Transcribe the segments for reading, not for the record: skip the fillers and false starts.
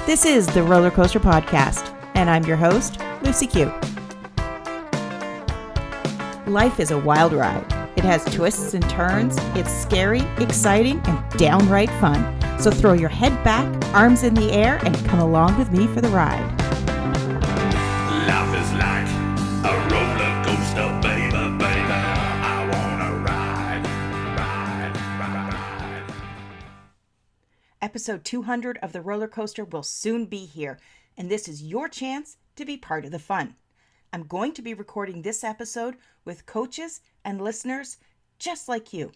This is the Roller Coaster Podcast, and I'm your host, Lucy Q. Life is a wild ride. It has twists and turns. It's scary, exciting, and downright fun. So throw your head back, arms in the air, and come along with me for the ride. Life is like a roller coaster, baby, baby. I wanna ride. Episode 200 of the roller coaster will soon be here, and this is your chance to be part of the fun. I'm going to be recording this episode with coaches and listeners just like you.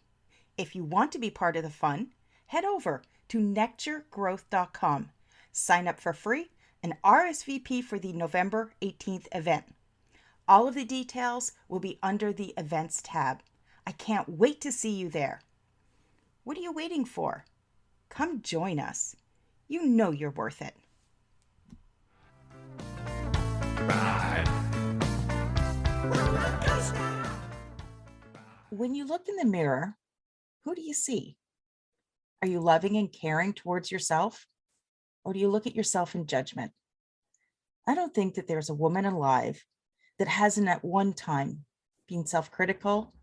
If you want to be part of the fun, head over to nectargrowth.com. Sign up for free and RSVP for the November 18th event. All of the details will be under the events tab. I can't wait to see you there. What are you waiting for? Come join us. You know you're worth it. Ride. When you look in the mirror, who do you see? Are you loving and caring towards yourself? Or do you look at yourself in judgment? I don't think that there's a woman alive that hasn't at one time been self-critical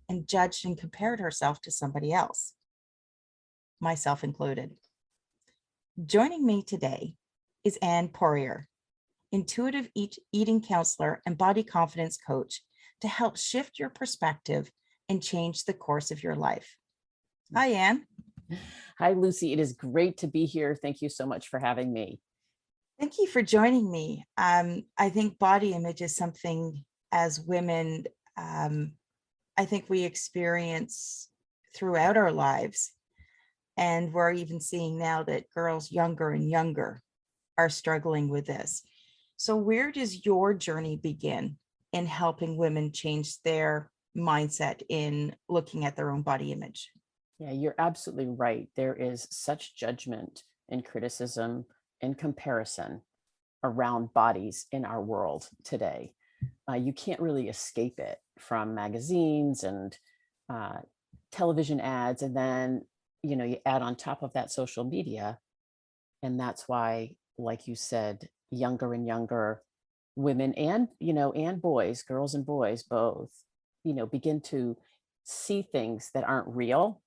and judged and compared herself to somebody else, myself included. Joining me today is Anne Poirier, intuitive eating counselor and body confidence coach, to help shift your perspective and change the course of your life. Hi, Anne. Hi, Lucy. It is great to be here. Thank you so much for having me. Thank you for joining me. I think body image is something as women, I think we experience throughout our lives. And we're even seeing now that girls younger and younger are struggling with this. So where does your journey begin in helping women change their mindset in looking at their own body image? Yeah, you're absolutely right. There is such judgment and criticism and comparison around bodies in our world today. You can't really escape it from magazines and television ads. And then, you add on top of that social media. And that's why, like you said, younger and younger women and, and boys, girls and boys, both, begin to see things that aren't real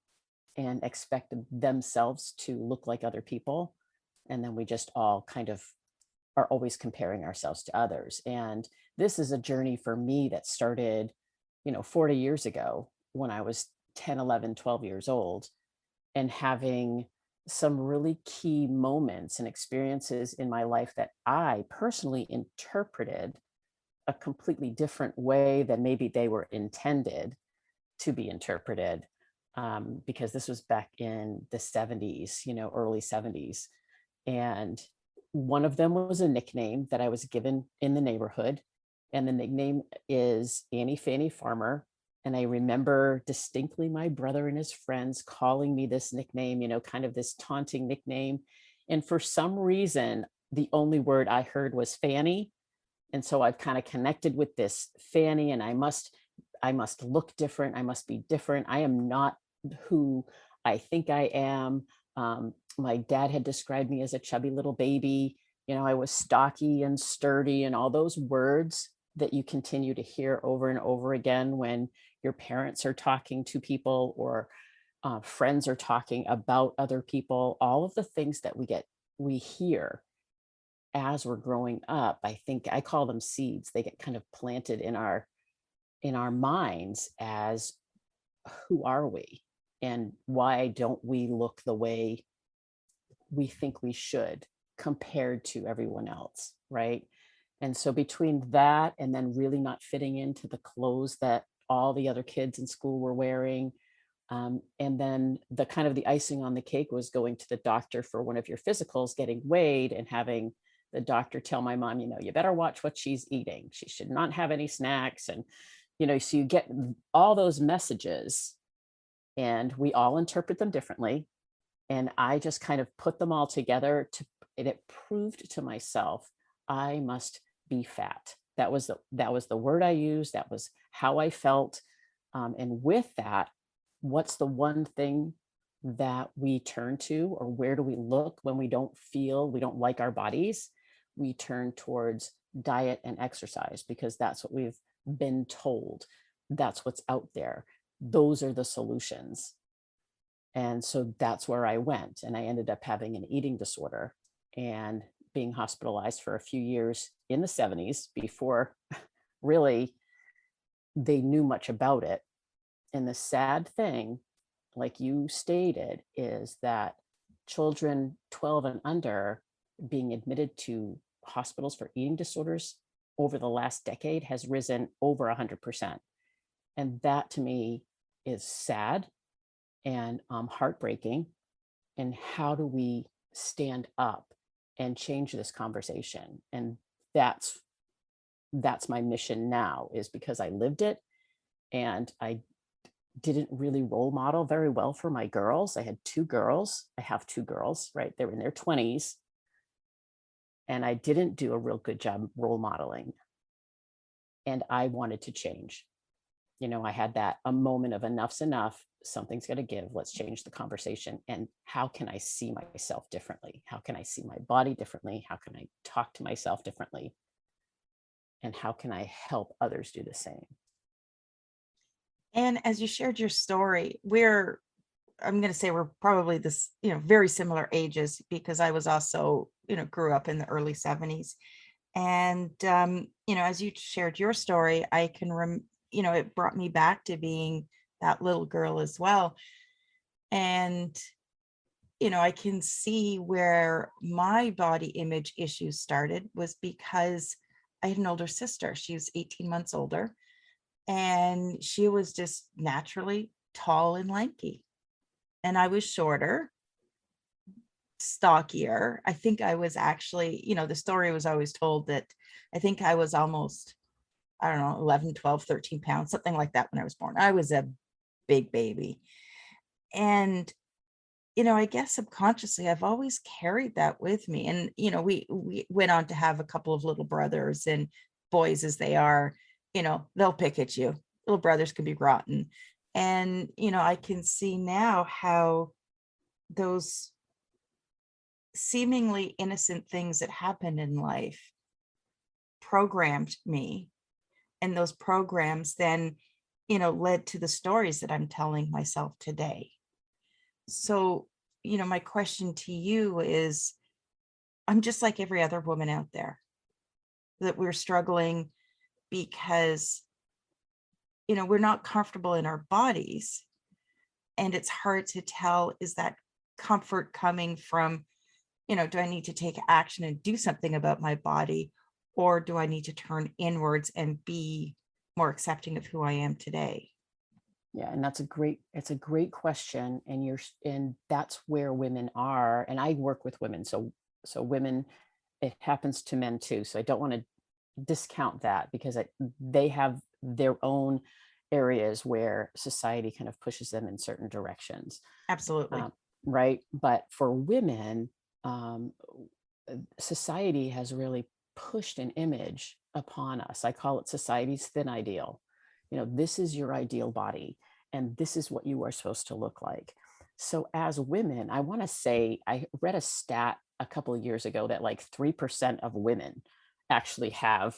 and expect themselves to look like other people. And then we just all kind of are always comparing ourselves to others. And this is a journey for me that started, 40 years ago when I was 10, 11, 12 years old, and having some really key moments and experiences in my life that I personally interpreted a completely different way than maybe they were intended to be interpreted. Because this was back in the 70s, early 70s. And one of them was a nickname that I was given in the neighborhood. And the nickname is Annie Fanny Farmer. And I remember distinctly my brother and his friends calling me this nickname, kind of this taunting nickname. And for some reason, the only word I heard was Fanny. And so I've kind of connected with this Fanny, and I must look different. I must be different. I am not who I think I am. My dad had described me as a chubby little baby. I was stocky and sturdy, and all those words that you continue to hear over and over again when your parents are talking to people or friends are talking about other people. All of the things that we hear as we're growing up, I think I call them seeds. They get kind of planted in our minds as, who are we? And why don't we look the way we think we should compared to everyone else, right? And so between that and then really not fitting into the clothes that all the other kids in school were wearing, and then the kind of the icing on the cake was going to the doctor for one of your physicals, getting weighed, and having the doctor tell my mom, you better watch what she's eating. She should not have any snacks. And, so you get all those messages, and we all interpret them differently. And I just kind of put them all together and it proved to myself, I must be fat. That was the word I used. That was how I felt. And with that, what's the one thing that we turn to, or where do we look when we don't feel, we don't like our bodies? We turn towards diet and exercise because that's what we've been told. That's what's out there. Those are the solutions. And so that's where I went. And I ended up having an eating disorder and being hospitalized for a few years in the 70s before really they knew much about it. And the sad thing, like you stated, is that children 12 and under being admitted to hospitals for eating disorders over the last decade has risen over 100%. And that to me is sad and heartbreaking. And how do we stand up and change this conversation? And that's my mission now, is because I lived it, and I didn't really role model very well for my girls. I had two girls. I have two girls, right? They're in their 20s. And I didn't do a real good job role modeling. And I wanted to change. I had that a moment of enough's enough. Something's got to give. Let's change the conversation. And how can I see myself differently? How can I see my body differently? How can I talk to myself differently? And how can I help others do the same? And as you shared your story, I'm going to say we're probably this, very similar ages, because I was also, grew up in the early 70s. And, as you shared your story, I can, it brought me back to being that little girl as well. And, I can see where my body image issues started was because I had an older sister. She was 18 months older, and she was just naturally tall and lanky. And I was shorter, stockier. I think I was actually, the story was always told that I think I was almost, I don't know, 11, 12, 13 pounds, something like that when I was born. I was a big baby. And, I guess subconsciously, I've always carried that with me. And, we went on to have a couple of little brothers, and boys as they are, they'll pick at you. Little brothers can be rotten. And, I can see now how those seemingly innocent things that happen in life programmed me. And those programs then, led to the stories that I'm telling myself today. So, my question to you is, I'm just like every other woman out there, that we're struggling because, we're not comfortable in our bodies. And it's hard to tell, is that comfort coming from, do I need to take action and do something about my body? Or do I need to turn inwards and be more accepting of who I am today? Yeah, and it's a great question. And that's where women are. And I work with women. So women, it happens to men too. So I don't want to discount that, because they have their own areas where society kind of pushes them in certain directions. Absolutely. Right. But for women, society has really pushed an image upon us. I call it society's thin ideal. This is your ideal body, and this is what you are supposed to look like. So as women, I want to say, I read a stat a couple of years ago that like 3% of women actually have,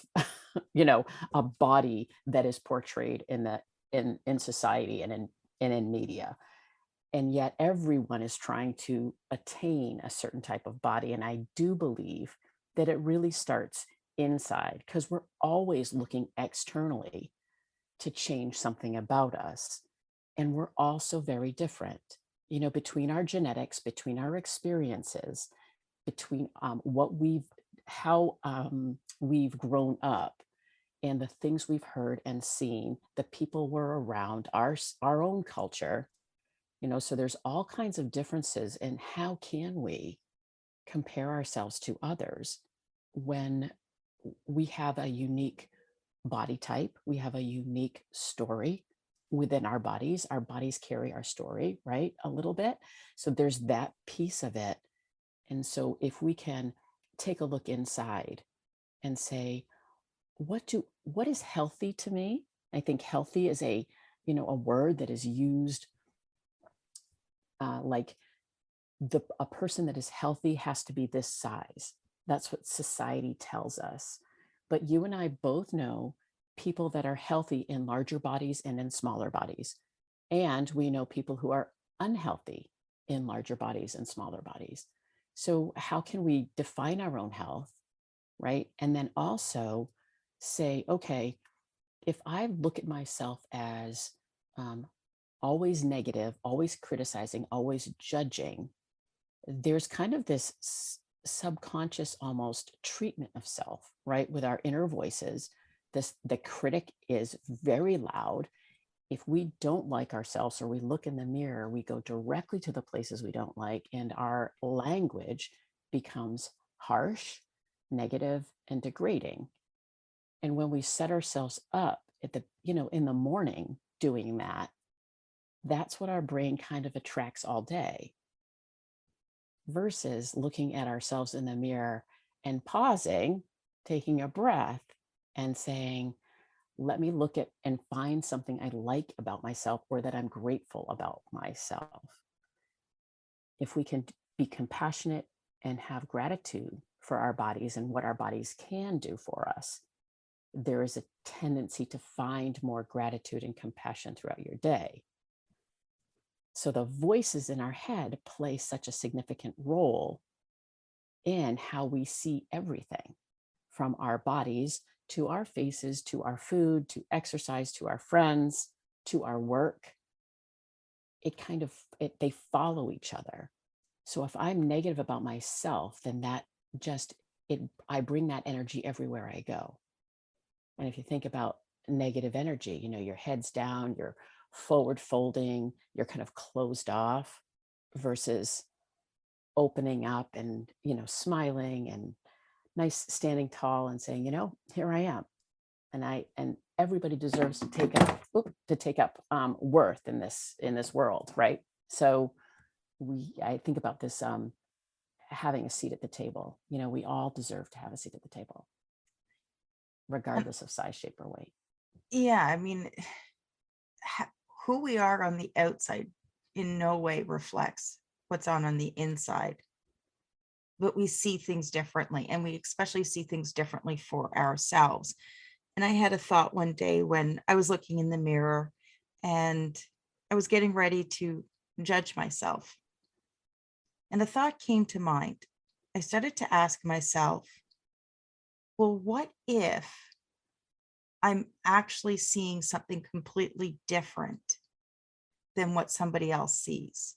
a body that is portrayed in society and in media. And yet everyone is trying to attain a certain type of body. And I do believe that it really starts inside, because we're always looking externally to change something about us. And we're also very different, between our genetics, between our experiences, between how we've grown up, and the things we've heard and seen, the people we're around, our own culture. So there's all kinds of differences in how can we compare ourselves to others when we have a unique body type, we have a unique story within our bodies. Our bodies carry our story, right? A little bit. So there's that piece of it. And so if we can take a look inside and say, what is healthy to me? I think healthy is a word that is used Like a person that is healthy has to be this size. That's what society tells us. But you and I both know people that are healthy in larger bodies and in smaller bodies. And we know people who are unhealthy in larger bodies and smaller bodies. So, how can we define our own health, right? And then also say, okay, if I look at myself as um, always negative, always criticizing, always judging, there's kind of this subconscious almost treatment of self, right? With our inner voices, the critic is very loud. If we don't like ourselves or we look in the mirror, we go directly to the places we don't like, and our language becomes harsh, negative, and degrading. And when we set ourselves up at the, in the morning doing that, that's what our brain kind of attracts all day, versus looking at ourselves in the mirror and pausing, taking a breath, and saying, let me look at and find something I like about myself or that I'm grateful about myself. If we can be compassionate and have gratitude for our bodies and what our bodies can do for us, there is a tendency to find more gratitude and compassion throughout your day. So the voices in our head play such a significant role in how we see everything, from our bodies to our faces, to our food, to exercise, to our friends, to our work. They follow each other. So if I'm negative about myself, then I bring that energy everywhere I go. And if you think about negative energy, your head's down, you're forward folding, you're kind of closed off, versus opening up and, smiling and nice, standing tall and saying, here I am. And everybody deserves to take up worth in this world, right? So I think about this, having a seat at the table. We all deserve to have a seat at the table, regardless of size, shape, or weight. Yeah, I mean, who we are on the outside in no way reflects what's on the inside. But we see things differently, and we especially see things differently for ourselves. And I had a thought one day when I was looking in the mirror and I was getting ready to judge myself. And a thought came to mind. I started to ask myself, well, what if I'm actually seeing something completely different than what somebody else sees?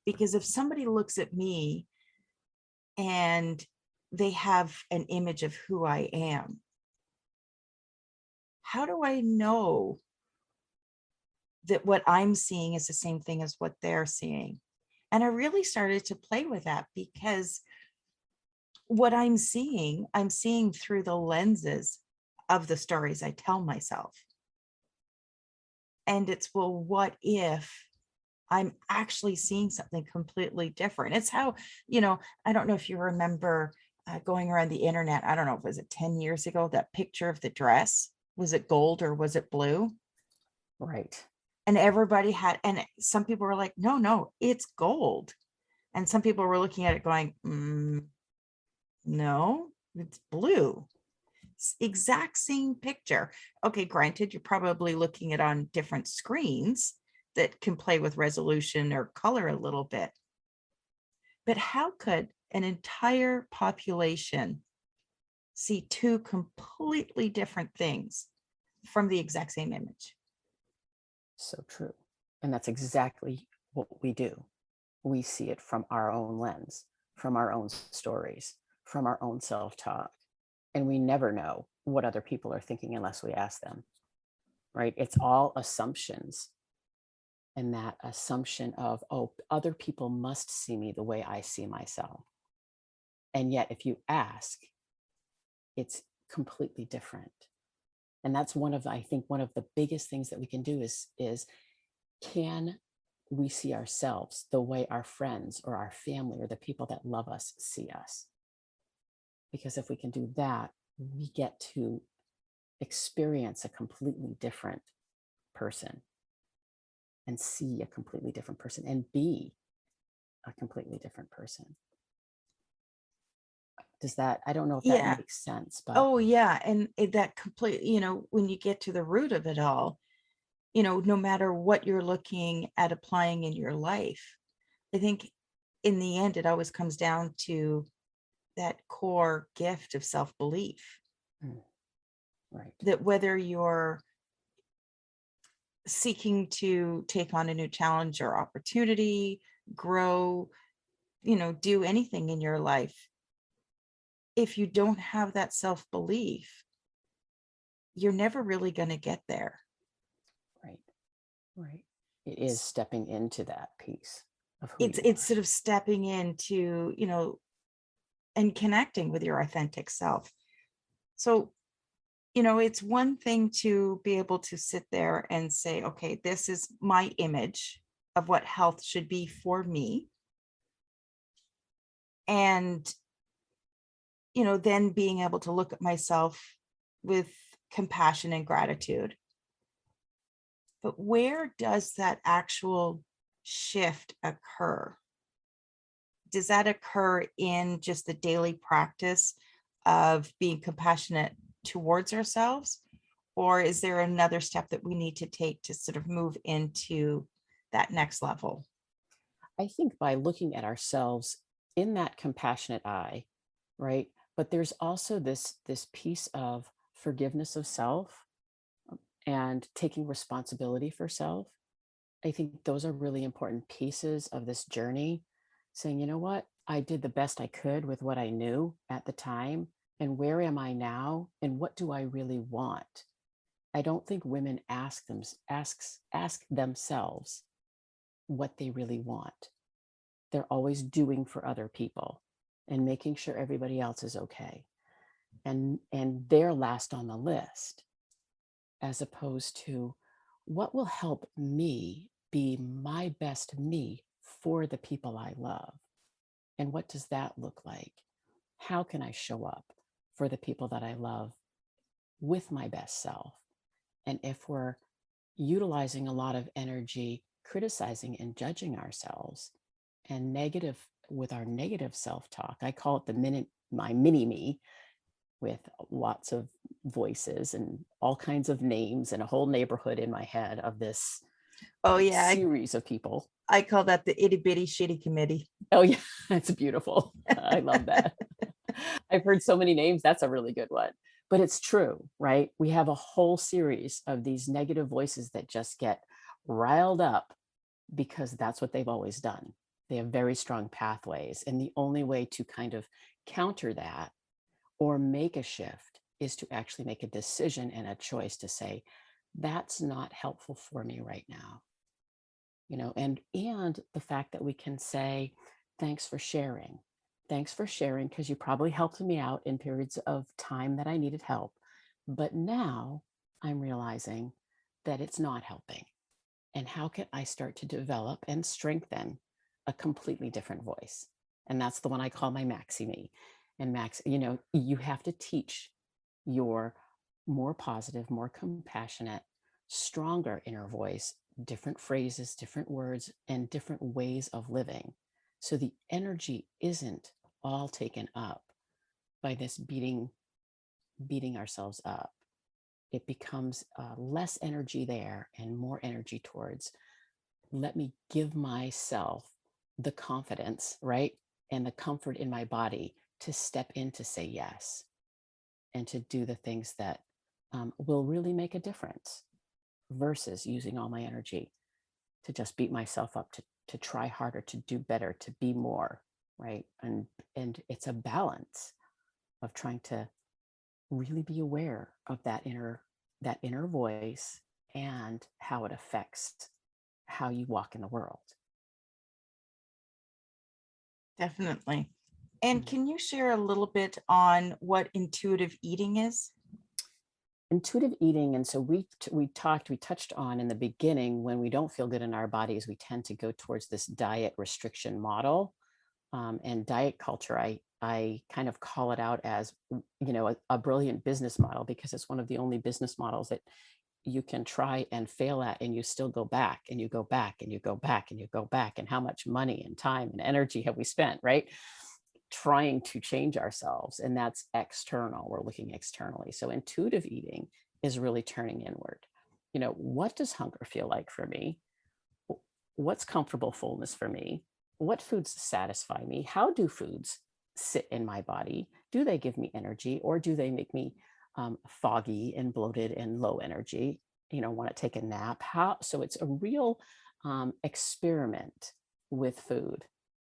Because if somebody looks at me and they have an image of who I am, how do I know that what I'm seeing is the same thing as what they're seeing? And I really started to play with that, because what I'm seeing through the lenses of the stories I tell myself. And it's, well, what if I'm actually seeing something completely different? It's how, I don't know if you remember going around the internet, I don't know, was it 10 years ago, that picture of the dress? Was it gold or was it blue? Right. And everybody and some people were like, no, it's gold. And some people were looking at it going, no, it's blue. Exact same picture. Okay, granted, you're probably looking at on different screens that can play with resolution or color a little bit. But how could an entire population see two completely different things from the exact same image? So true. And that's exactly what we do. We see it from our own lens, from our own stories, from our own self-talk. And we never know what other people are thinking unless we ask them, right? It's all assumptions. And that assumption of, oh, other people must see me the way I see myself. And yet, if you ask, it's completely different. And that's I think one of the biggest things that we can do is can we see ourselves the way our friends or our family or the people that love us see us? Because if we can do that, we get to experience a completely different person. and see a completely different person and be a completely different person. Does that, I don't know if that Yeah. makes sense, but Oh, yeah. And that complete, when you get to the root of it all, no matter what you're looking at applying in your life, I think in the end, it always comes down to that core gift of self-belief, right. that whether you're seeking to take on a new challenge or opportunity, grow, do anything in your life, if you don't have that self-belief, you're never really going to get there. Right. Right. It is stepping into that piece of who It's you it's are. sort of stepping into, and connecting with your authentic self. So, it's one thing to be able to sit there and say, okay, this is my image of what health should be for me. And, then being able to look at myself with compassion and gratitude. But where does that actual shift occur? Does that occur in just the daily practice of being compassionate towards ourselves? Or is there another step that we need to take to sort of move into that next level? I think by looking at ourselves in that compassionate eye, right? But there's also this piece of forgiveness of self and taking responsibility for self. I think those are really important pieces of this journey. Saying, you know what, I did the best I could with what I knew at the time. And where am I now? And what do I really want? I don't think women ask themselves what they really want. They're always doing for other people and making sure everybody else is okay. And they're last on the list, as opposed to what will help me be my best me for the people I love. And what does that look like? How can I show up for the people that I love with my best self? And if we're utilizing a lot of energy criticizing and judging ourselves and negative with our negative self-talk, I call it my mini me, with lots of voices and all kinds of names and a whole neighborhood in my head of this Oh, yeah. series of people. I call that the itty bitty shitty committee. Oh yeah, that's beautiful. I love that. I've heard so many names. That's a really good one. But it's true, right? We have a whole series of these negative voices that just get riled up because that's what they've always done. They have very strong pathways. And the only way to kind of counter that or make a shift is to actually make a decision and a choice to say, that's not helpful for me right now. And the fact that we can say, thanks for sharing. Thanks for sharing, because you probably helped me out in periods of time that I needed help. But now I'm realizing that it's not helping. And how can I start to develop and strengthen a completely different voice? And that's the one I call my Maxi Me. And Max, you have to teach your more positive, more compassionate, stronger inner voice different phrases, different words, and different ways of living. So the energy isn't all taken up by this beating ourselves up. It becomes less energy there and more energy towards, let me give myself the confidence, right? And the comfort in my body to step in to say yes and to do the things that will really make a difference, versus using all my energy to just beat myself up, to try harder, to do better, to be more, right? And it's a balance of trying to really be aware of that inner voice and how it affects how you walk in the world. Definitely. And can you share a little bit on what intuitive eating is? Intuitive eating, and so we touched on in the beginning, when we don't feel good in our bodies, we tend to go towards this diet restriction model, and diet culture. I kind of call it out as a brilliant business model, because it's one of the only business models that you can try and fail at, and you still go back and you go back and you go back and you go back. And how much money and time and energy have we spent, right? Trying to change ourselves. And that's external. We're looking externally. So intuitive eating is really turning inward. What does hunger feel like for me? What's comfortable fullness for me? What foods satisfy me? How do foods sit in my body? Do they give me energy, or do they make me foggy and bloated and low energy? Want to take a nap? So it's a real experiment with food,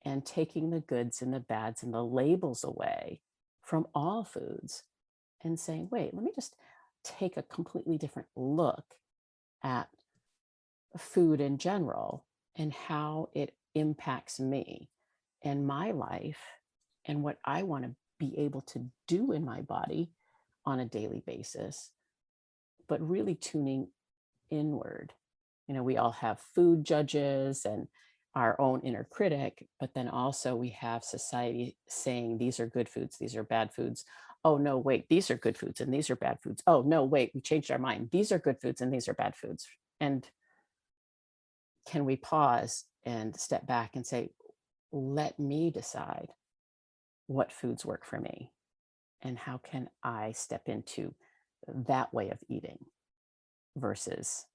and taking the goods and the bads and the labels away from all foods, and saying, wait, let me just take a completely different look at food in general and how it impacts me and my life and what I want to be able to do in my body on a daily basis, but really tuning inward. We all have food judges and our own inner critic, but then also we have society saying these are good foods, these are bad foods. Oh, no, wait, these are good foods and these are bad foods. Oh, no, wait, we changed our mind. These are good foods and these are bad foods. And can we pause and step back and say, let me decide what foods work for me, and how can I step into that way of eating versus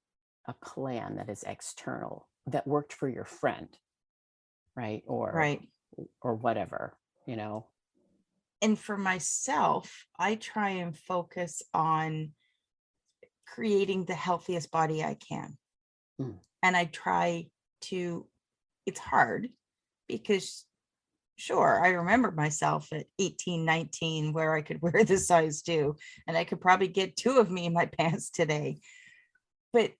a plan that is external, that worked for your friend, right? Right. Or whatever, you know? And for myself, I try and focus on creating the healthiest body I can. Mm. And I try to, it's hard because sure, I remember myself at 18, 19, where I could wear the size 2, and I could probably get 2 of me in my pants today. But,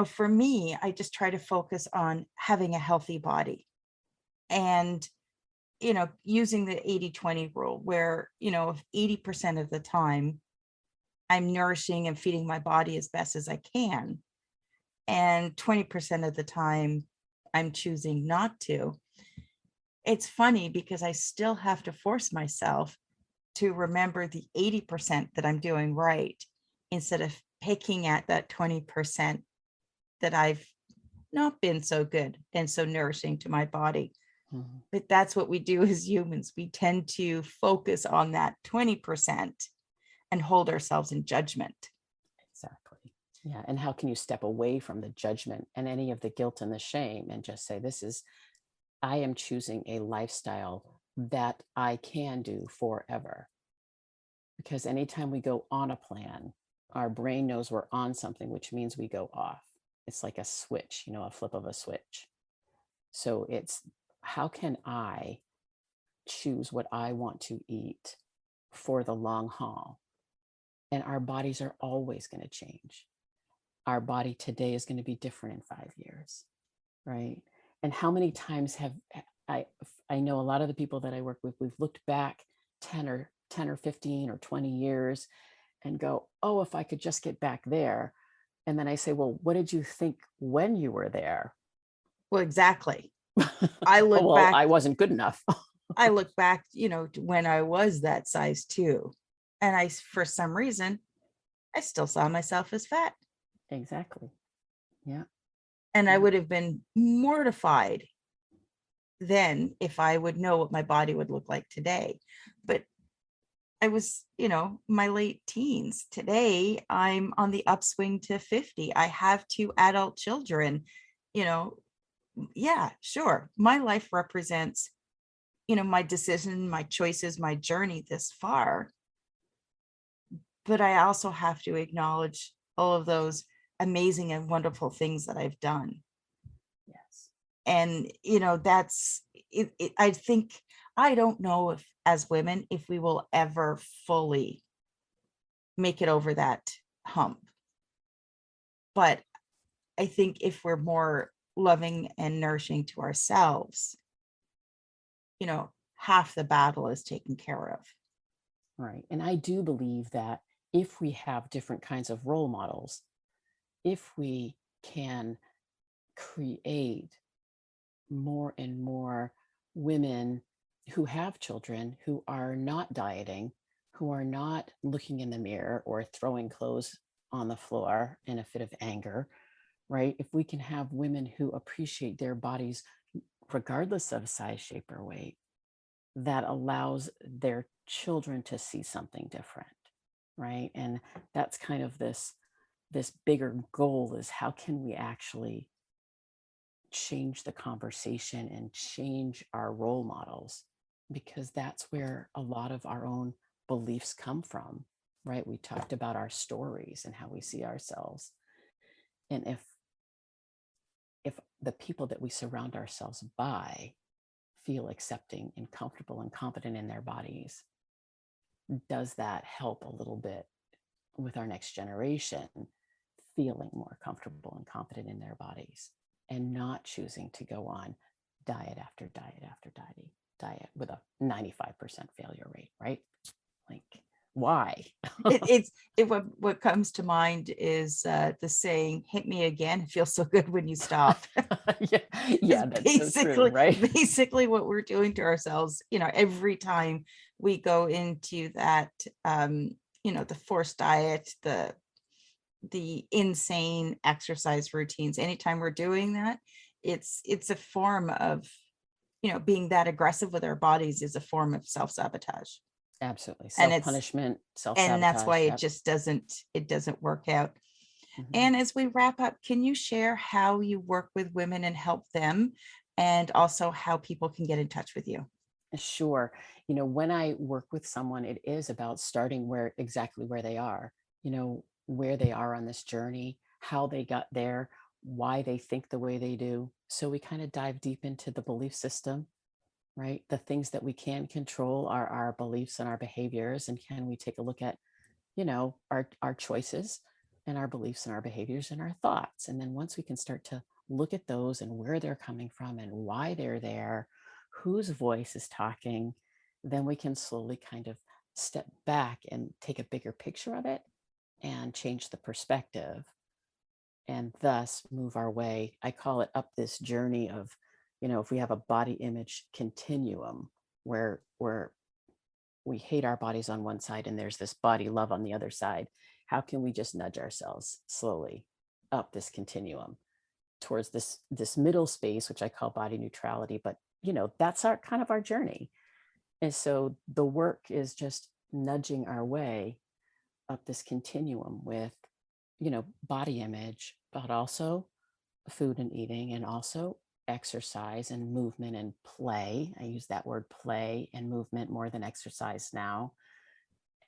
for me, I just try to focus on having a healthy body and, using the 80-20 rule where, if 80% of the time I'm nourishing and feeding my body as best as I can, and 20% of the time I'm choosing not to. It's funny because I still have to force myself to remember the 80% that I'm doing right, instead of picking at that 20% that I've not been so good and so nourishing to my body. Mhm. But that's what we do as humans. We tend to focus on that 20% and hold ourselves in judgment. Exactly. Yeah. And how can you step away from the judgment and any of the guilt and the shame and just say, I am choosing a lifestyle that I can do forever. Because anytime we go on a plan, our brain knows we're on something, which means we go off. It's like a switch, a flip of a switch. So it's, how can I choose what I want to eat for the long haul? And our bodies are always going to change. Our body today is going to be different in 5 years, right? And how many times have I know a lot of the people that I work with, we've looked back 10 or 15 or 20 years and go, oh, if I could just get back there. And then I say, well, what did you think when you were there? Well, exactly. I look well, back. I wasn't good enough. I look back, when I was that size 2, and for some reason, I still saw myself as fat. Exactly. Yeah. And I would have been mortified then if I would know what my body would look like today. But I was, my late teens. Today, I'm on the upswing to 50. I have 2 adult children. Yeah, sure. My life represents, my decision, my choices, my journey this far. But I also have to acknowledge all of those amazing and wonderful things that I've done. Yes. And, that's it. I think, I don't know if as women, if we will ever fully make it over that hump. But I think if we're more loving and nourishing to ourselves, half the battle is taken care of. Right. And I do believe that if we have different kinds of role models, if we can create more and more women who have children who are not dieting, who are not looking in the mirror or throwing clothes on the floor in a fit of anger, right? If we can have women who appreciate their bodies regardless of size, shape, or weight, that allows their children to see something different, right? And that's kind of this bigger goal, is how can we actually change the conversation and change our role models, because that's where a lot of our own beliefs come from, right? We talked about our stories and how we see ourselves. And if the people that we surround ourselves by feel accepting and comfortable and confident in their bodies, does that help a little bit with our next generation feeling more comfortable and confident in their bodies, and not choosing to go on diet after diet after diet with a 95% failure rate, right? Like, why? What comes to mind is the saying, "Hit me again. It feels so good when you stop." yeah, that's so true, right? Basically what we're doing to ourselves, every time we go into that, the forced diet, the insane exercise routines. Anytime we're doing that, it's a form of, being that aggressive with our bodies is a form of self-sabotage. Absolutely. And Self-punishment, and that's why self-sabotage. it Yep. just doesn't work out. Mhm. And as we wrap up, can you share how you work with women and help them, and also how people can get in touch with you? Sure. When I work with someone, it is about starting exactly where they are, where they are on this journey, how they got there, why they think the way they do. So we kind of dive deep into the belief system, right? The things that we can control are our beliefs and our behaviors. And can we take a look at, our choices and our beliefs and our behaviors and our thoughts? And then once we can start to look at those and where they're coming from and why they're there, whose voice is talking, then we can slowly kind of step back and take a bigger picture of it and change the perspective, and thus move our way. I call it up this journey of, if we have a body image continuum where we hate our bodies on one side and there's this body love on the other side, how can we just nudge ourselves slowly up this continuum towards this middle space, which I call body neutrality? But that's our kind of our journey. And so the work is just nudging our way up this continuum with, body image, but also food and eating, and also exercise and movement and play. I use that word play and movement more than exercise now.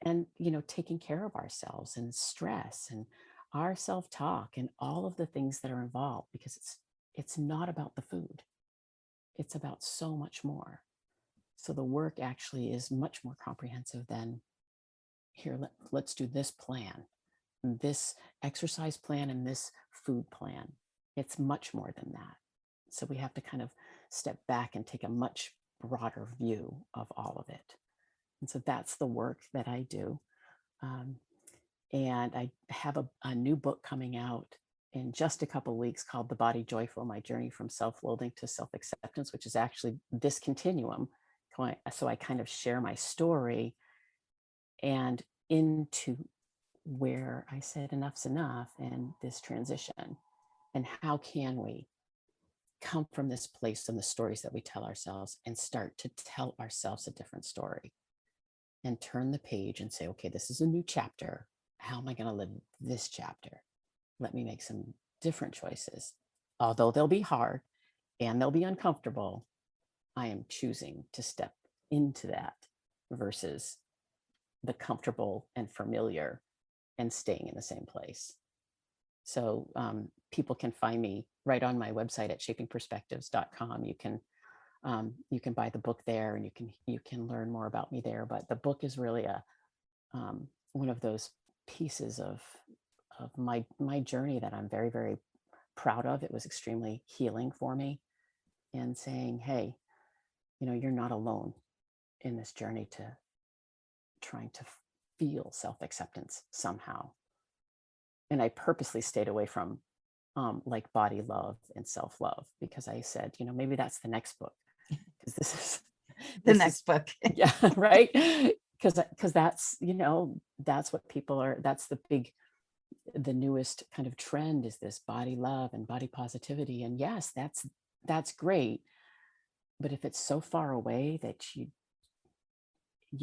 And, taking care of ourselves, and stress, and our self-talk, and all of the things that are involved, because it's not about the food. It's about so much more. So the work actually is much more comprehensive than, here, let's do this plan, this exercise plan, and this food plan. It's much more than that. So we have to kind of step back and take a much broader view of all of it. And so that's the work that I do. And I have a new book coming out in just a couple of weeks called The Body Joyful: My Journey from Self-Loathing to Self-Acceptance, which is actually this continuum. So I kind of share my story and into where I said enough's enough in this transition. And how can we come from this place and the stories that we tell ourselves and start to tell ourselves a different story and turn the page and say, okay, this is a new chapter. How am I going to live this chapter? Let me make some different choices. Although they'll be hard and they'll be uncomfortable, I am choosing to step into that versus the comfortable and familiar and staying in the same place. So people can find me right on my website at shapingperspectives.com. You can buy the book there, and you can learn more about me there. But the book is really one of those pieces of my journey that I'm very, very proud of. It was extremely healing for me, and saying, hey, you're not alone in this journey to trying to feel self-acceptance somehow. And I purposely stayed away from like body love and self-love, because I said, maybe that's the next book, because this is book. yeah, right. Because that's, that's what people are, that's the big the newest kind of trend is this body love and body positivity. And yes, that's great. But if it's so far away that you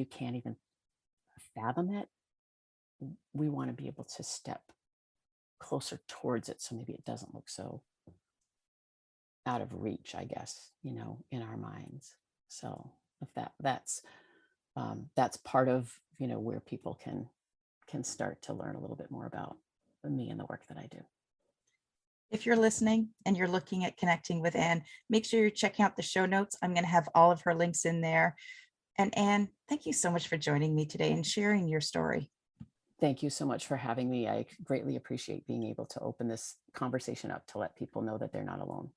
can't even fathom it, we want to be able to step closer towards it, so maybe it doesn't look so out of reach, I guess, in our minds. So if that's part of where people can start to learn a little bit more about me and the work that I do. If you're listening and you're looking at connecting with Anne, make sure you're checking out the show notes. I'm going to have all of her links in there. And Anne, thank you so much for joining me today and sharing your story. Thank you so much for having me. I greatly appreciate being able to open this conversation up to let people know that they're not alone.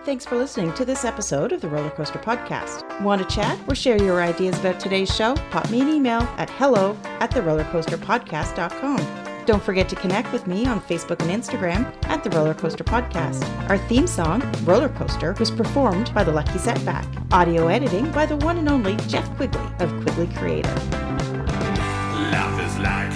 Thanks for listening to this episode of the Roller Coaster Podcast. Want to chat or share your ideas about today's show? Pop me an email at hello@therollercoasterpodcast.com. Don't forget to connect with me on Facebook and Instagram at The Roller Coaster Podcast. Our theme song, Roller Coaster, was performed by The Lucky Setback. Audio editing by the one and only Jeff Quigley of Quigley Creative. Life is like